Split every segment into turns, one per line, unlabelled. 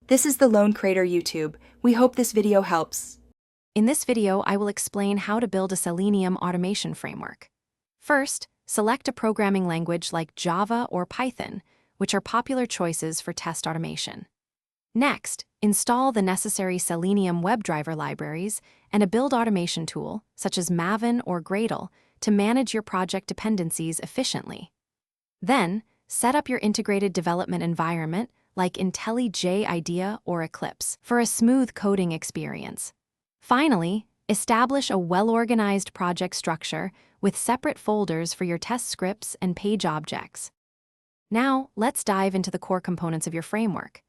This is the Lone Crater YouTube. We hope this video helps.
In this video, I will explain how to build a Selenium automation framework. First, select a programming language like Java or Python, which are popular choices for test automation. Next, install the necessary Selenium WebDriver libraries and a build automation tool, such as Maven or Gradle, to manage your project dependencies efficiently. Then, set up your integrated development environment like IntelliJ IDEA or Eclipse for a smooth coding experience. Finally, establish a well-organized project structure with separate folders for your test scripts and page objects. Now, let's dive into the core components of your framework.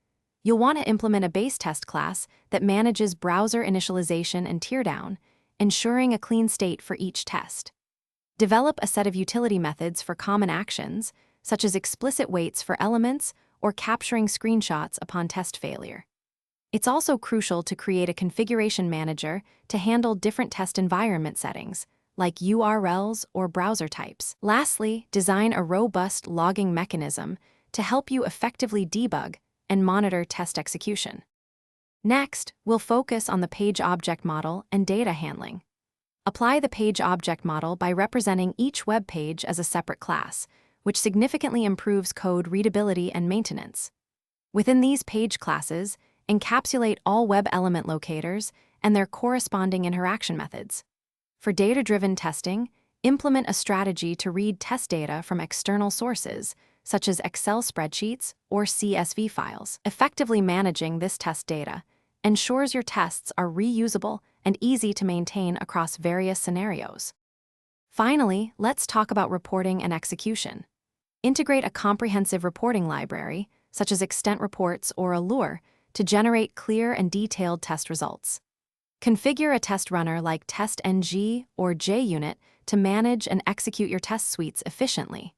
You'll want to implement a base test class that manages browser initialization and teardown, ensuring a clean state for each test. Develop a set of utility methods for common actions, such as explicit waits for elements or capturing screenshots upon test failure. It's also crucial to create a configuration manager to handle different test environment settings, like URLs or browser types. Lastly, design a robust logging mechanism to help you effectively debug and monitor test execution. Next, we'll focus on the page object model and data handling. Apply the page object model by representing each web page as a separate class, which significantly improves code readability and maintenance. Within these page classes, encapsulate all web element locators and their corresponding interaction methods. For data-driven testing, implement a strategy to read test data from external sources, such as Excel spreadsheets or CSV files. Effectively managing this test data ensures your tests are reusable and easy to maintain across various scenarios. Finally, let's talk about reporting and execution. Integrate a comprehensive reporting library, such as Extent Reports or Allure, to generate clear and detailed test results. Configure a test runner like TestNG or JUnit to manage and execute your test suites efficiently.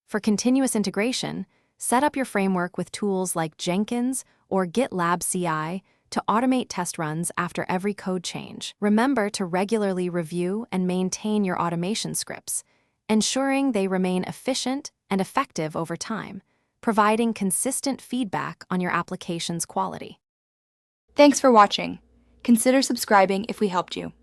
For continuous integration, set up your framework with tools like Jenkins or GitLab CI to automate test runs after every code change. Remember to regularly review and maintain your automation scripts, ensuring they remain efficient and effective over time, providing consistent feedback on your application's quality.
Thanks for watching. Consider subscribing if we helped you.